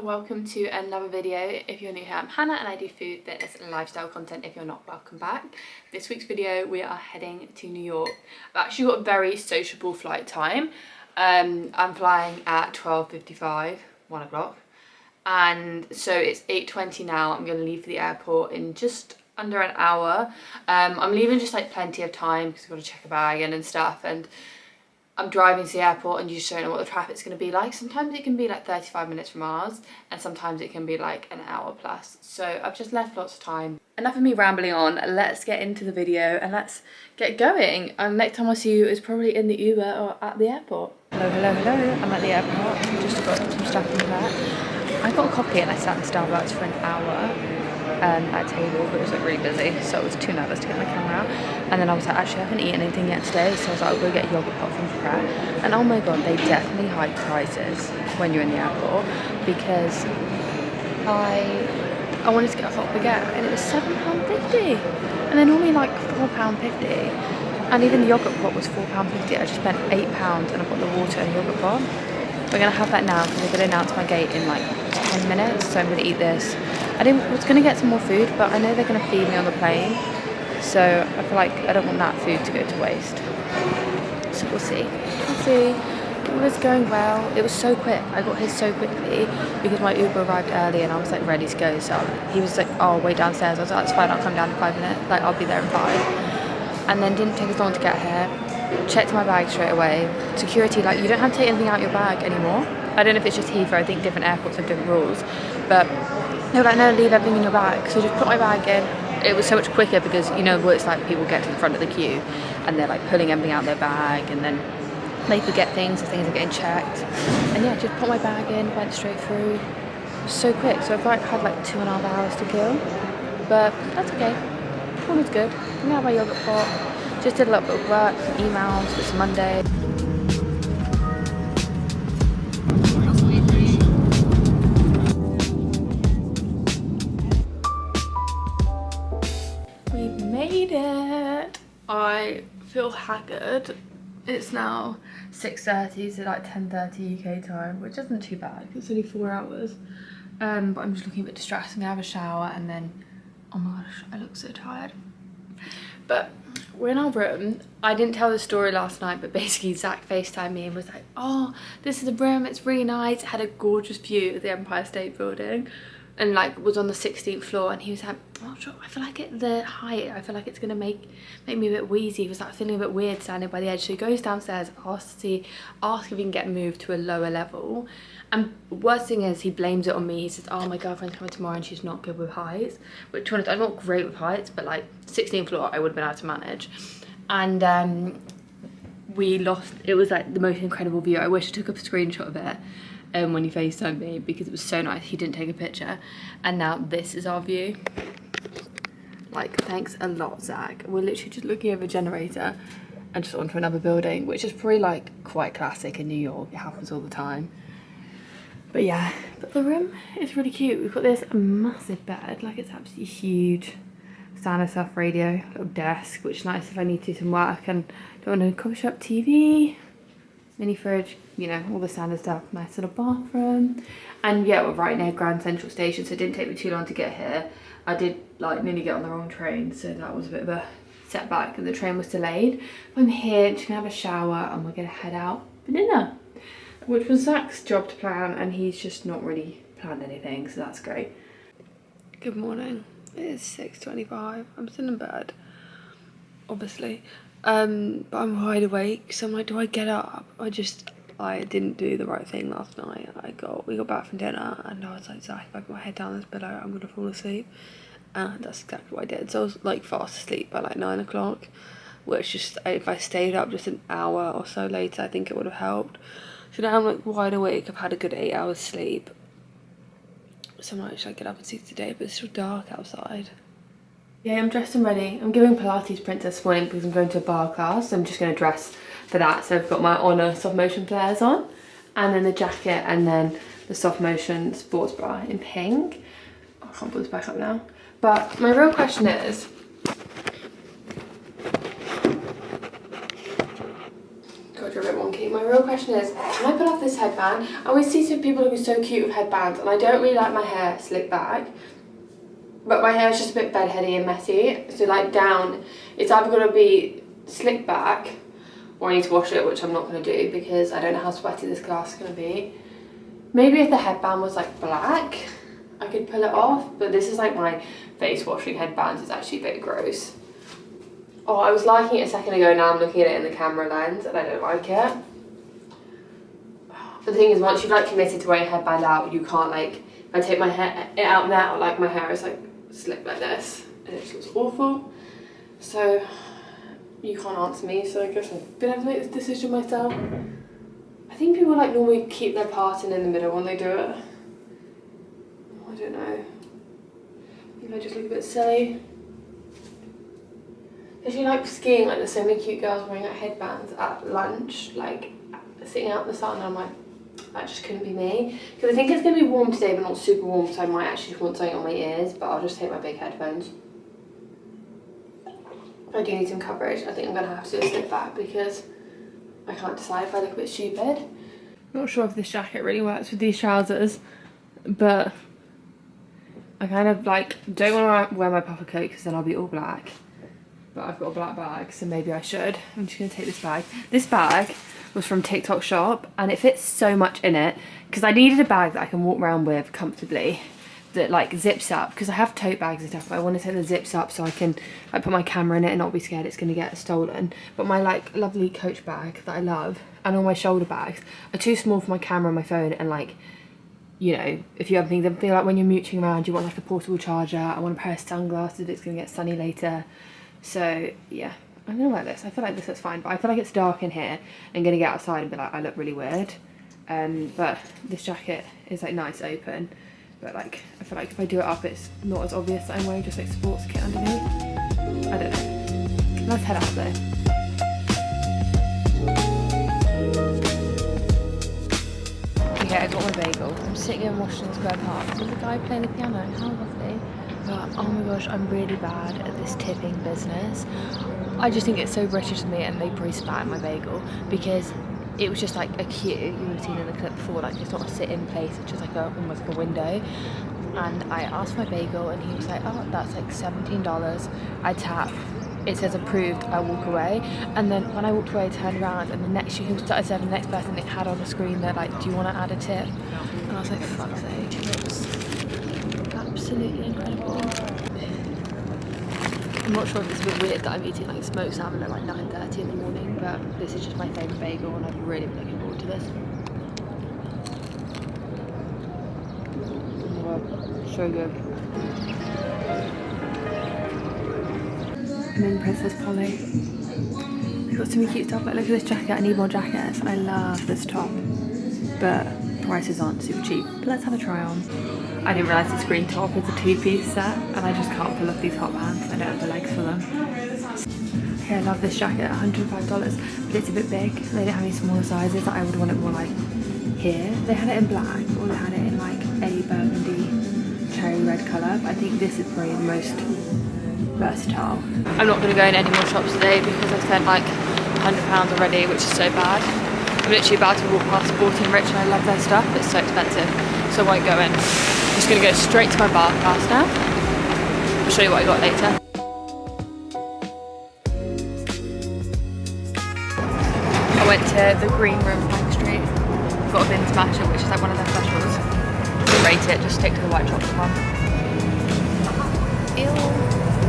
welcome to another video. If you're new here, I'm Hannah and I do food, fitness and lifestyle content. If you're not, welcome back. This week's video, we are heading to New York. I've actually got a very sociable flight time. I'm flying at 12:55, 1 o'clock. And so it's 8:20 now. I'm gonna leave for the airport in just under an hour. I'm leaving just like plenty of time because I've got to check a bag in and stuff, and I'm driving to the airport and you just don't know what the traffic's going to be like. Sometimes it can be like 35 minutes from ours and sometimes it can be like an hour plus. So I've just left lots of time. Enough of me rambling on, let's get into the video and let's get going. And next time I see you is probably in the Uber or at the airport. Hello, hello, hello. I'm at the airport. Just got some stuff in there. I got a coffee and I sat in Starbucks for an hour at a table, but it was like really busy, so it was too nervous to get my camera out. And then I was like, actually I haven't eaten anything yet today, so I was like, I'll go get a yogurt pot from Pret. And oh my god, they definitely hike prices when you're in the airport, because I wanted to get a hot baguette and it was £7.50 and they're normally like £4.50, and even the yogurt pot was £4.50. I just spent £8 and I got the water and yogurt pot. We're gonna have that now because they're gonna announce my gate in like 10 minutes, so I'm gonna eat this. I was gonna get some more food, but I know they're gonna feed me on the plane, so I feel like I don't want that food to go to waste. So we'll see. We'll see. It was going well. It was so quick. I got here so quickly because my Uber arrived early and I was like ready to go. So he was like, "Oh, wait downstairs." I was like, "That's fine. I'll come down in 5 minutes. Like I'll be there in 5." And then didn't take as long to get here. Checked my bag straight away. Security, like, you don't have to take anything out your bag anymore. I don't know if it's just Heathrow. I think different airports have different rules, but they were like, no, leave everything in your bag. So just put my bag in. It was so much quicker because you know what it's like, people get to the front of the queue and they're like pulling everything out of their bag and then they forget things or things are getting checked. And yeah, just put my bag in, went straight through. It was so quick. So I had like 2.5 hours to kill, but that's okay. All was good. Now my yogurt pot. Just did a little bit of work, some emails. It's Monday. Made it. I feel haggard. It's now 6:30, so like 10:30 UK time, which isn't too bad. It's only 4 hours. But I'm just looking a bit distressed. I'm gonna have a shower and then, oh my gosh, I look so tired. But we're in our room. I didn't tell the story last night, but basically Zach FaceTimed me and was like, "Oh, this is the room. It's really nice." It had a gorgeous view of the Empire State Building. And like was on the 16th floor, and he was like, "Oh, sure, I feel like the height, I feel like it's gonna make me a bit wheezy." He was like feeling a bit weird standing by the edge, so he goes downstairs, asks if he can get moved to a lower level. And worst thing is, he blames it on me. He says, "Oh, my girlfriend's coming tomorrow and she's not good with heights," which, to be honest, I'm not great with heights, but like 16th floor I would have been able to manage. And we lost. It was like the most incredible view. I wish I took a screenshot of it when he FaceTimed me because it was so nice. He didn't take a picture, and now this is our view. Like, thanks a lot, Zach. We're literally just looking over a generator and just onto another building, which is probably like quite classic in New York. It happens all the time. But yeah, but the room is really cute. We've got this massive bed, like it's absolutely huge. Standard stuff, radio, little desk, which is nice if I need to do some work and don't want a coffee shop TV. Mini fridge, you know, all the standard stuff. Nice little bathroom. And yeah, we're right near Grand Central Station, so it didn't take me too long to get here. I did like nearly get on the wrong train, so that was a bit of a setback and the train was delayed. I'm here, just gonna have a shower and we're gonna head out for dinner, which was Zach's job to plan, and he's just not really planned anything, so that's great. Good morning. It is 6:25. I'm still in bed, obviously. But I'm wide awake, so I'm like, do I get up? I didn't do the right thing last night. We got back from dinner and I was like, Zach, if I put my head down this pillow, I'm gonna fall asleep. And that's exactly what I did. So I was like fast asleep by like 9 o'clock, which just, if I stayed up just an hour or so later, I think it would have helped. So now I'm like wide awake. I've had a good 8 hours sleep. So I might get up and see today, but it's still dark outside. Yeah, I'm dressed and ready. I'm giving Pilates Princess this morning because I'm going to a bar class. So I'm just going to dress for that. So I've got my Honor soft motion flares on, and then the jacket, and then the soft motion sports bra in pink. I can't put this back up now. But my real question is, God, shoulders are a bit wonky. My real question is, can I put off this headband? I always see some people looking so cute with headbands, and I don't really like my hair slicked back. But my hair is just a bit bedheady and messy. So like down, it's either going to be slicked back, or I need to wash it, which I'm not going to do because I don't know how sweaty this glass is going to be. Maybe if the headband was like black, I could pull it off. But this is like my face washing headbands. It's actually a bit gross. Oh, I was liking it a second ago, now I'm looking at it in the camera lens and I don't like it. But the thing is, once you've like committed to wearing a headband out, you can't like, if I take my hair out now, like my hair is like slicked like this and it just looks awful. So you can't answer me, so I guess I've been able to make this decision myself. I think people like normally keep their parting in the middle when they do it. I don't know. I think I just look a bit silly. If you like skiing, like there's so many cute girls wearing like headbands at lunch, like sitting out in the sun, and I'm like, that just couldn't be me. Because I think it's going to be warm today, but not super warm, so I might actually want something on my ears, but I'll just take my big headphones. I do need some coverage. I think I'm going to have to do a slip back because I can't decide if I look a bit stupid. Not sure if this jacket really works with these trousers, but I kind of like don't want to wear my puffer coat because then I'll be all black. But I've got a black bag, so maybe I should. I'm just going to take this bag. This bag was from TikTok Shop, and it fits so much in it because I needed a bag that I can walk around with comfortably that like zips up, because I have tote bags and stuff, but I want to take the zips up so I can like put my camera in it and not be scared it's going to get stolen. But my like lovely Coach bag that I love and all my shoulder bags are too small for my camera and my phone, and like, you know, if you have things like when you're mooching around, you want like a portable charger. I want a pair of sunglasses if it's going to get sunny later. So yeah, I'm gonna wear this. I feel like this is fine, but I feel like it's dark in here. I'm gonna get outside and be like, I look really weird. But this jacket is like nice open, but like I feel like if I do it up, it's not as obvious that I'm wearing just like sports kit underneath. I don't know. Let's head out though. Okay, I got my bagel. I'm sitting in Washington Square Park with the guy playing the piano. How lovely. But oh my gosh, I'm really bad at this tipping business. I just think it's so British of me, and they probably spat in my bagel because it was just like a queue. You would have seen in the clip before, like it's not a sit-in place, it's just like almost like a window. And I asked for my bagel and he was like, oh, that's like $17. I tap, it says approved, I walk away. And then when I walked away, I turned around, and the next who started serving the next person, it had on the screen that like, do you want to add a tip? And I was like, fuck's sake. It was absolutely incredible. I'm not sure if it's a bit weird that I'm eating like smoked salmon at like 9:30 in the morning, but this is just my favourite bagel and I've really been looking forward to this. Oh, so good. I'm in Princess Polly. They've got some cute stuff, like look at this jacket, I need more jackets. I love this top, but prices aren't super cheap. But let's have a try on. I didn't realise this green top is a two-piece set, and I just can't pull off these hot pants. I don't have the legs for them. Okay, I love this jacket at $105, but it's a bit big. They didn't have any smaller sizes. I would want it more like here. They had it in black, or they had it in like a burgundy cherry red colour. But I think this is probably the most versatile. I'm not going to go in any more shops today because I spent like £100 already, which is so bad. I'm literally about to walk past Sporting Rich and I love their stuff, but it's so expensive, so I won't go in. I'm just going to go straight to my bar class now. I'll show you what I got later. I went to the Green Room, Bank Street. Got a Vince Matcha, which is like one of their specials. Don't rate it, just stick to the white chocolate one. Ew.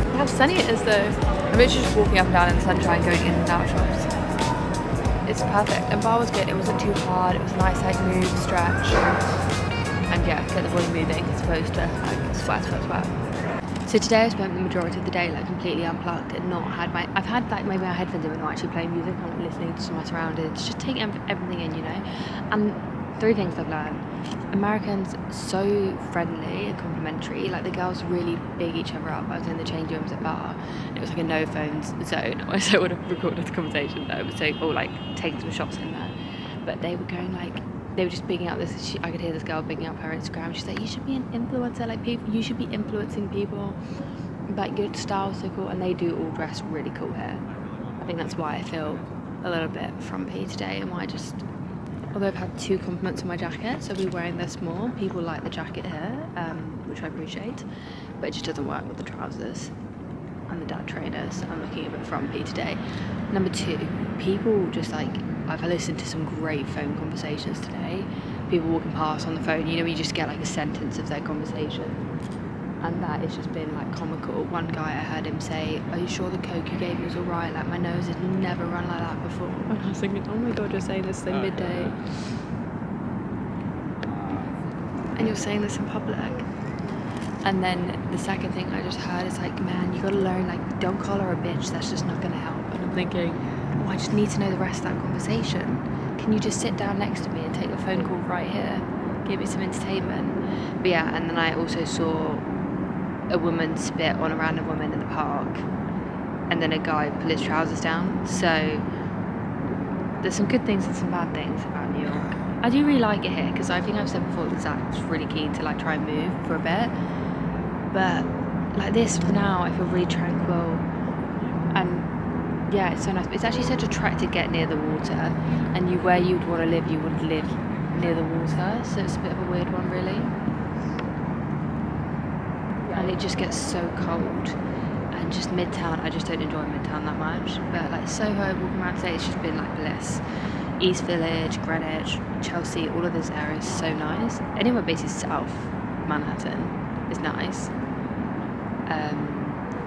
Look how sunny it is though. I'm literally just walking up and down in the sunshine, going in and out of shops. It's perfect, and bar was good. It wasn't too hard. It was a nice like move, stretch, and yeah, get the body moving as opposed to like sweat. So today I spent the majority of the day like completely unplugged and not had my. I've had like maybe my headphones in, but not actually playing music. I'm like, listening to my surroundings, just taking everything in, you know. And 3 things I've learned: Americans so friendly and complimentary. Like the girls really big each other up. I was in the change rooms at bar, and it was like a no phones zone. So I would have recorded the conversation though. So or like taking some shots in there, but they were going like. They were just bigging up this. I could hear this girl bigging up her Instagram. She's like, "You should be an influencer. Like people, you should be influencing people. Like your style's so cool." And they do all dress really cool here. I think that's why I feel a little bit frumpy today and might just, although I've had 2 compliments on my jacket, so I'll be wearing this more. People like the jacket here, which I appreciate, but it just doesn't work with the trousers and the dad trainers. So I'm looking a bit frumpy today. Number 2, people just like, I've listened to some great phone conversations today. People walking past on the phone, you know, you just get like a sentence of their conversation. And that has just been like comical. One guy, I heard him say, "Are you sure the coke you gave me was alright? Like my nose had never run like that before." And I was thinking, oh my god, you're saying this at midday. And you're saying this in public. And then the second thing I just heard is like, man, you gotta learn, like, don't call her a bitch, that's just not gonna help. And I'm thinking, oh, I just need to know the rest of that conversation. Can you just sit down next to me and take a phone call right here? Give me some entertainment. But yeah, and then I also saw a woman spit on a random woman in the park, and then a guy pull his trousers down. So there's some good things and some bad things about New York. I do really like it here, because I think I've said before that Zach's really keen to like try and move for a bit, but like this now I feel really tranquil, and yeah, it's so nice. It's actually such a trek to get near the water, and where you'd want to live, you would live near the water, so it's a bit of a weird one really. And it just gets so cold, and just Midtown, I just don't enjoy Midtown that much, but like Soho, walking around today, it's just been like bliss. East Village, Greenwich, Chelsea, all of those areas so nice. Anywhere basically south Manhattan is nice.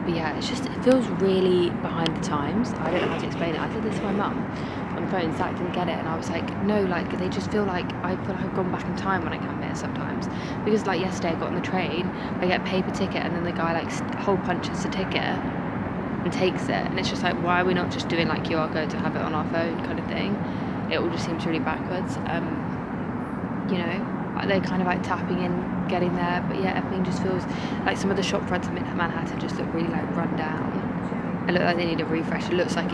But yeah, it feels really behind the times. I don't know how to explain it. I said this to my mum on the phone, Zach didn't get it, and I was like, no, like they just feel like I feel like I've gone back in time when I come here sometimes. Because like yesterday I got on the train, I get a paper ticket, and then the guy like hole punches the ticket and takes it, and it's just like, why are we not just doing like QR code to have it on our phone kind of thing? It all just seems really backwards. You know, they're kind of like tapping in, getting there, but yeah, everything just feels like some of the shop fronts in Manhattan just look really like run down. It looks like they need a refresh. It looks like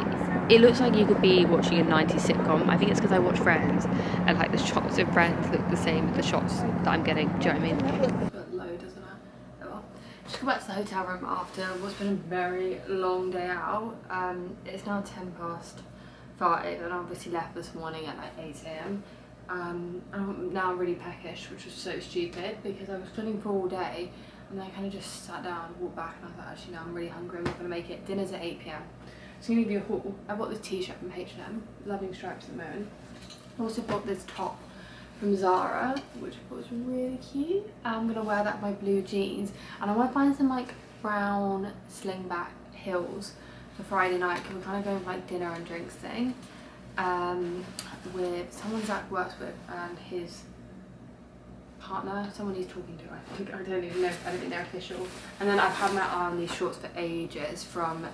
you could be watching a 90s sitcom. I think it's because I watch Friends, and like the shots of Friends look the same as the shots that I'm getting. Do you know what I mean? It's a bit low, doesn't it? Oh well. Just go back to the hotel room after what's been a very long day out. It's now 5:10, and I obviously left this morning at like 8 AM. I'm now really peckish, which was so stupid because I was running for all day, and then I kind of just sat down, walked back, and I thought, actually no, I'm really hungry, I'm not going to make it. Dinner's at 8 PM. So I'm going to give you a haul. I bought this t-shirt from H&M, loving stripes at the moment. I also bought this top from Zara, which I thought was really cute. I'm going to wear that with my blue jeans, and I want to find some like brown slingback heels for Friday night, because we're kind of going for like dinner and drinks thing. With someone Zach works with and his partner, someone he's talking to, I think. I don't even know, I don't think they're official. And then I've had my eye on these shorts for ages from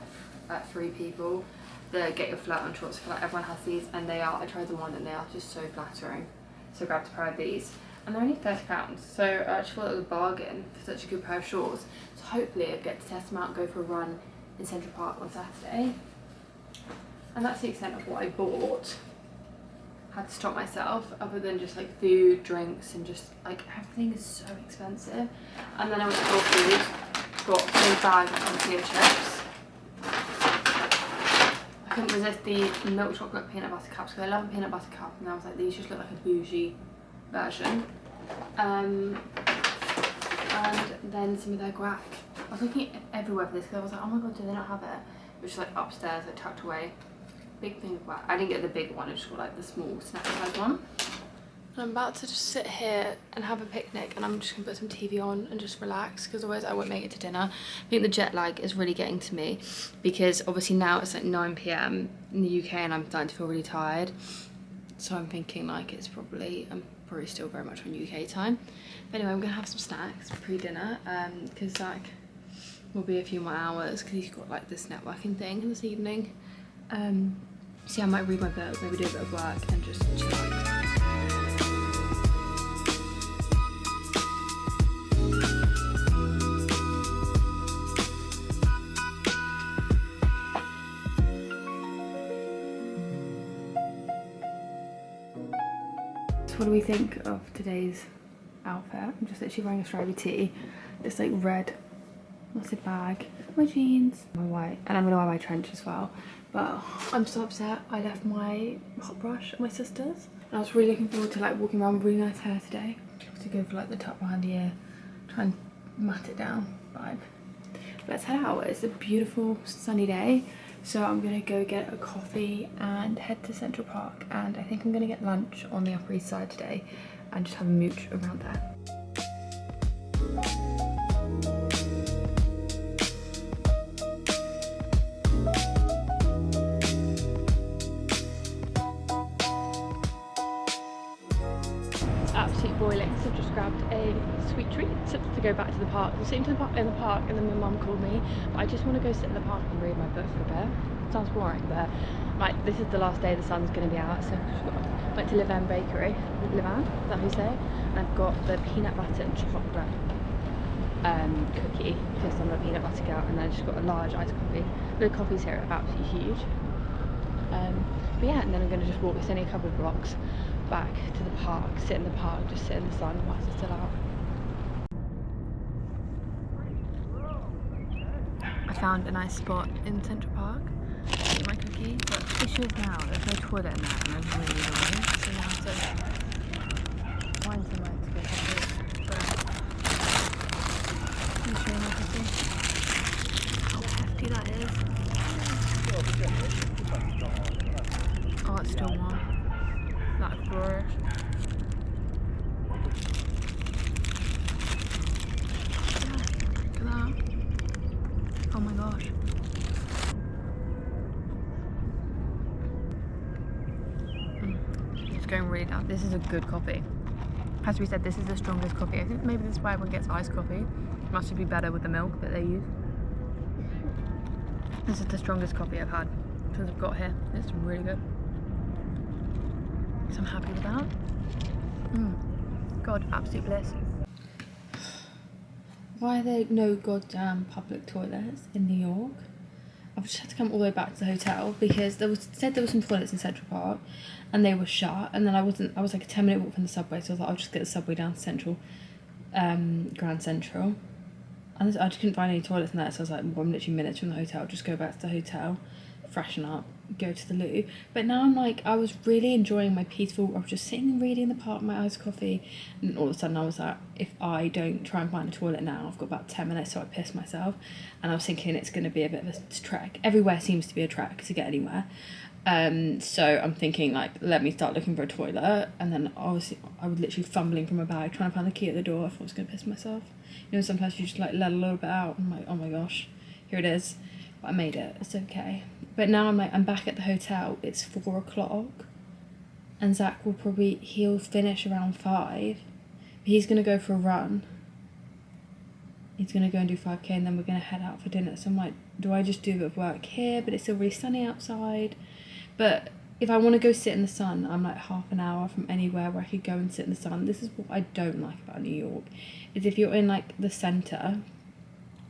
Free People, the Get Your Flirt On shorts. I feel like everyone has these, and they are, I tried them on and they are just so flattering. So I grabbed a pair of these, and they're only £30, so I actually thought it was a bargain for such a good pair of shorts. So hopefully I'll get to test them out and go for a run in Central Park on Saturday. And that's the extent of what I bought. Had to stop myself, other than just like food, drinks, and just like everything is so expensive. And then I went to Whole Foods, got a bag of tortilla chips. I couldn't resist the milk chocolate peanut butter cups, because I love a peanut butter cup, and I was like, these just look like a bougie version. And then some of their guac. I was looking everywhere for this, because I was like, oh my god, do they not have it? Which is like upstairs, like tucked away. Big thing of guac. I didn't get the big one, I just got like the small snack size one. And I'm about to just sit here and have a picnic, and I'm just gonna put some TV on and just relax, because otherwise I won't make it to dinner. I think the jet lag is really getting to me, because obviously now it's like 9 PM in the UK and I'm starting to feel really tired. So I'm thinking like I'm probably still very much on UK time. But anyway, I'm gonna have some snacks pre-dinner, because Zach will be a few more hours, because he's got like this networking thing this evening. So yeah, I might read my book, maybe do a bit of work, and just chill out. So what do we think of today's outfit? I'm just literally wearing a stripy tee, this like red massive bag, my jeans, my white, and I'm gonna wear my trench as well. Well, I'm so upset. I left my hot brush at my sister's. And I was really looking forward to like walking around with really nice hair today. To go for like the top behind the ear, try and mat it down vibe. Let's head out. It's a beautiful sunny day. So I'm gonna go get a coffee and head to Central Park. And I think I'm gonna get lunch on the Upper East Side today and just have a mooch around there. Absolutely boiling, so I've just grabbed a sweet treat to go back to the park. I'm sitting in the park and then my mum called me, but I just want to go sit in the park and read my book for a bit. Sounds boring, but like this is the last day the sun's going to be out, so I went to Levan Bakery. Levan, is that how you say it? And I've got the peanut butter and chocolate cookie because I'm a peanut butter girl, and then I just got a large iced coffee. The coffees here are absolutely huge. But yeah, and then I'm going to just walk, it's only a couple of blocks back to the park, sit in the park, just sit in the sun whilst it's still out. I found a nice spot in Central Park to eat my cookie, but the issue is now there's no toilet in there and I'm really annoying, so you have to find somewhere to go to. Let me show you my cookie. How hefty that is. Oh, it's still warm. That's gross. Look at that. Oh my gosh. It's going really down. This is a good coffee. Has to be said, this is the strongest coffee. I think maybe this is why everyone gets iced coffee. It must be better with the milk that they use. This is the strongest coffee I've had since I've got here. It's really good. So I'm happy with that. God, absolute bliss. Why are there no goddamn public toilets in New York? I've just had to come all the way back to the hotel because there was some toilets in Central Park and they were shut, and then I was like a 10-minute walk from the subway, so I was like, I'll just get the subway down to Central, Grand Central. And I just couldn't find any toilets in there, so I was like, well, I'm literally minutes from the hotel, just go back to the hotel, freshen up, go to the loo. But now I'm like, I was really enjoying my peaceful, I was just sitting and reading in the park, my iced coffee, and all of a sudden I was like, if I don't try and find a toilet now, I've got about 10 minutes, so I pissed myself. And I was thinking it's going to be a bit of a trek. Everywhere seems to be a trek to get anywhere. So I'm thinking like, let me start looking for a toilet, and then obviously I was literally fumbling from my bag trying to find the key at the door. I thought I was going to piss myself. You know, sometimes you just like let a little bit out. I'm like, oh my gosh, here it is. But I made it, it's okay. But now I'm back at the hotel. It's 4 o'clock, and Zach he'll finish around 5. He's gonna go for a run. He's gonna go and do 5k, and then we're gonna head out for dinner. So I'm like, do I just do a bit of work here? But it's still really sunny outside. But if I want to go sit in the sun, I'm like half an hour from anywhere where I could go and sit in the sun. This is what I don't like about New York, is if you're in like the centre,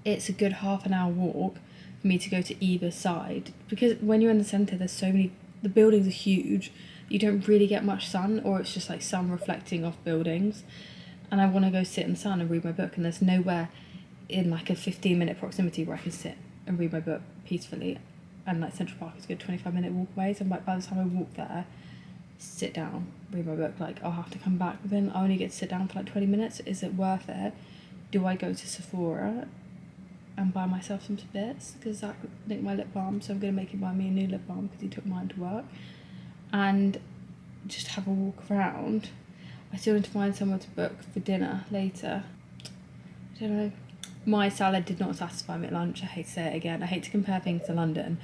it's a good half an hour walk for me to go to either side, because when you're in the centre there's so many, the buildings are huge, you don't really get much sun, or it's just like sun reflecting off buildings, and I want to go sit in the sun and read my book, and there's nowhere in like a 15-minute proximity where I can sit and read my book peacefully. And like Central Park is a good 25-minute walk away, so I'm like, by the time I walk there, sit down, read my book, like I'll have to come back, but then I only get to sit down for like 20 minutes. Is it worth it? Do I go to Sephora and buy myself some bits? Because Zach nicked my lip balm, so I'm going to make him buy me a new lip balm because he took mine to work. And just have a walk around. I still need to find somewhere to book for dinner later. I don't know. My salad did not satisfy me at lunch. I hate to say it again. I hate to compare things to London,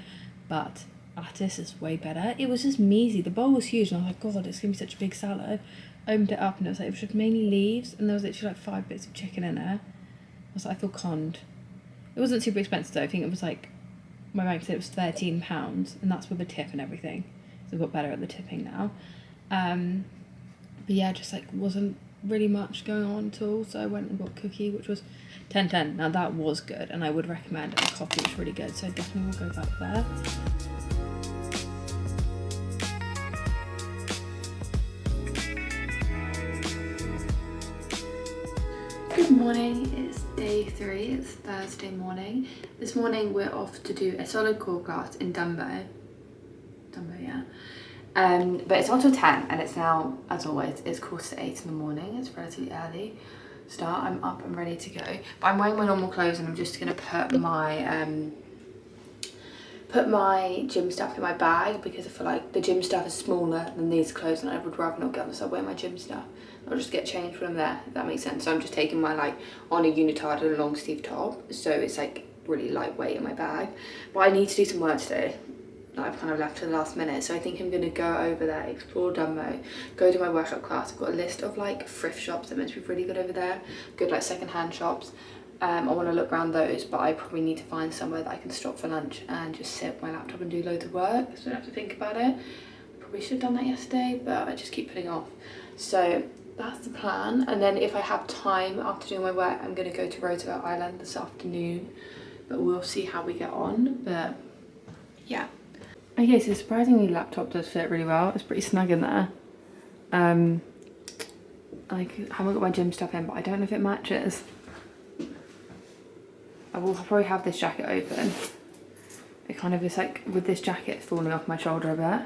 but Attis is way better. It was just measy. The bowl was huge, and I was like, God, it's going to be such a big salad. I opened it up, and it was just mainly leaves, and there was literally like 5 bits of chicken in it. I was like, I feel conned. It wasn't super expensive though. I think it was like, my bank said it was £13, and that's with the tip and everything. So I've got better at the tipping now. But yeah, just like wasn't really much going on at all. So I went and got a cookie, which was 10/10. Now that was good, and I would recommend it. The coffee was really good, so I definitely will go back there. Good morning, it's day 3, it's Thursday morning. This morning we're off to do a solid core class in Dumbo. minute. But it's on till 10 and it's now, as always, it's 7:45 in the morning. It's relatively early start. I'm up and ready to go. But I'm wearing my normal clothes and I'm just gonna put my gym stuff in my bag because I feel like the gym stuff is smaller than these clothes and I would rather not get on the subway in my gym stuff. I'll just get changed from there, if that makes sense. So I'm just taking my like on a unitard and a long sleeve top. So it's like really lightweight in my bag. But I need to do some work today that I've kind of left to the last minute. So I think I'm gonna go over there, explore Dunmo, go to my workshop class. I've got a list of like thrift shops that meant to be really good over there. Good like secondhand shops. I want to look around those, but I probably need to find somewhere that I can stop for lunch and just sit with my laptop and do loads of work so I don't have to think about it. Probably should have done that yesterday, but I just keep putting off. So that's the plan. And then if I have time after doing my work, I'm going to go to Roosevelt Island this afternoon, but we'll see how we get on. But yeah. Okay, so surprisingly laptop does fit really well. It's pretty snug in there. I haven't got my gym stuff in, but I don't know if it matches. I will probably have this jacket open. It kind of is like, with this jacket falling off my shoulder a bit.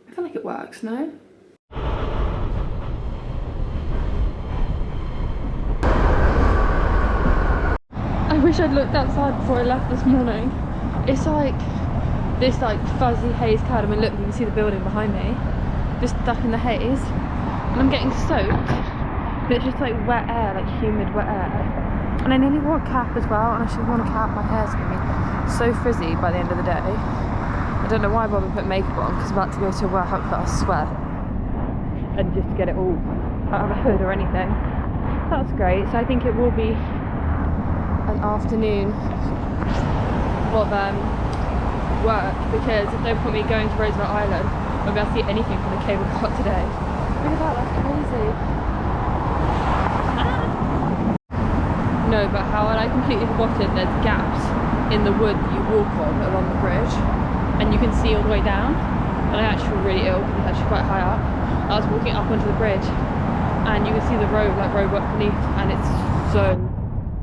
I feel like it works, no? I wish I'd looked outside before I left this morning. It's like this like fuzzy haze cloud. I mean look, you can see the building behind me. Just stuck in the haze. And I'm getting soaked, but it's just like wet air, like humid wet air. And I nearly wore a cap as well, and I should have worn a cap. My hair's gonna be so frizzy by the end of the day. I don't know why I bothered put makeup on, because I'm about to go to a workout class, I swear. And just get it all out of a hood or anything. That's great. So I think it will be an afternoon of work, because if they put me going to Roosevelt Island, I won't be able to see anything from the cable car today. Look at that, that's crazy. No, but how I completely forgotten there's gaps in the wood that you walk on along the bridge and you can see all the way down. And I actually feel really ill because it's actually quite high up. I was walking up onto the bridge and you can see the road, like roadwork beneath, and it's so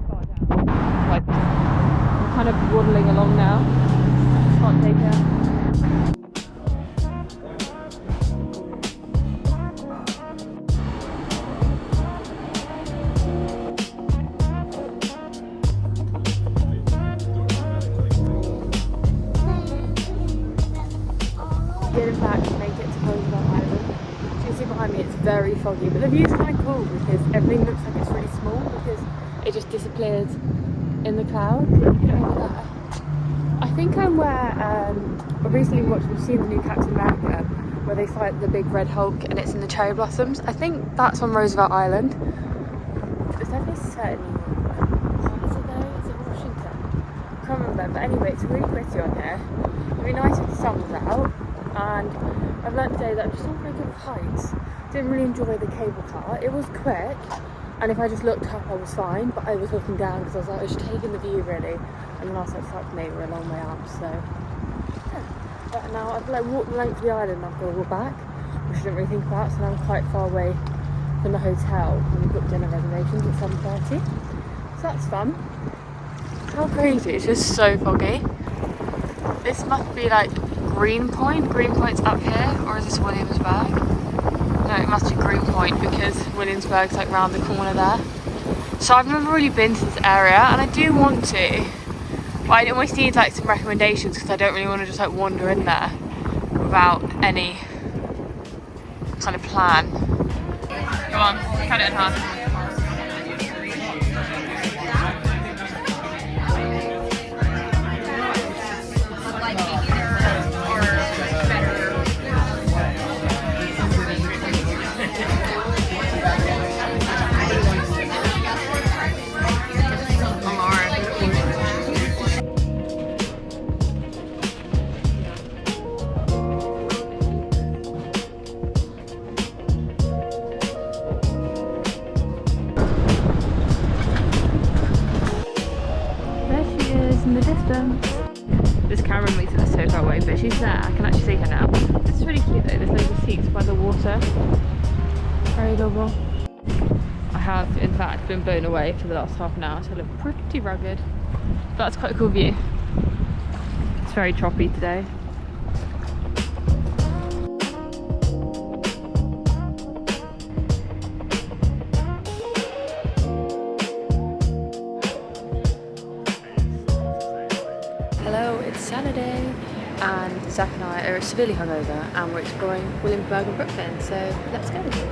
far down. Like, I'm kind of waddling along now. Can't take it. Getting back to make it to Roosevelt Island. So you see behind me it's very foggy, but the view's kind of cool because everything looks like it's really small because it just disappears in the clouds. I think I'm where I recently we've seen the new Captain America where they fight the big red Hulk and it's in the cherry blossoms. I think that's on Roosevelt Island. Is that this certain? Is it there? Is it Washington? I can't remember, but anyway, it's really pretty on here. It'd be nice if the sun was out. And I've learned today that I'm just not very good with heights. Didn't really enjoy the cable car. It was quick, and if I just looked up I was fine, but I was looking down because I was like, I was taking the view really. And then I was like, fuck me, we're a long way up, so yeah. But now I've like walked the length of the island and I've got to walk back, which I didn't really think about, so now I'm quite far away from the hotel and we booked dinner reservations at 7:30. So that's fun. How crazy, it's just so foggy. This must be like Greenpoint. Greenpoint's up here, or is this Williamsburg? No, it must be Greenpoint because Williamsburg's like round the corner there. So I've never really been to this area and I do want to, but I almost need like some recommendations because I don't really want to just like wander in there without any kind of plan. Go on, cut it in half. In the distance. This camera makes it so far away, but she's there. I can actually see her now. This is really cute though. There's loads of seats by the water. Very adorable. I have, in fact, been blown away for the last half an hour, so I look pretty rugged. That's quite a cool view. It's very choppy today. Hello, it's Saturday and Zach and I are severely hungover and we're exploring Williamsburg and Brooklyn, so let's go.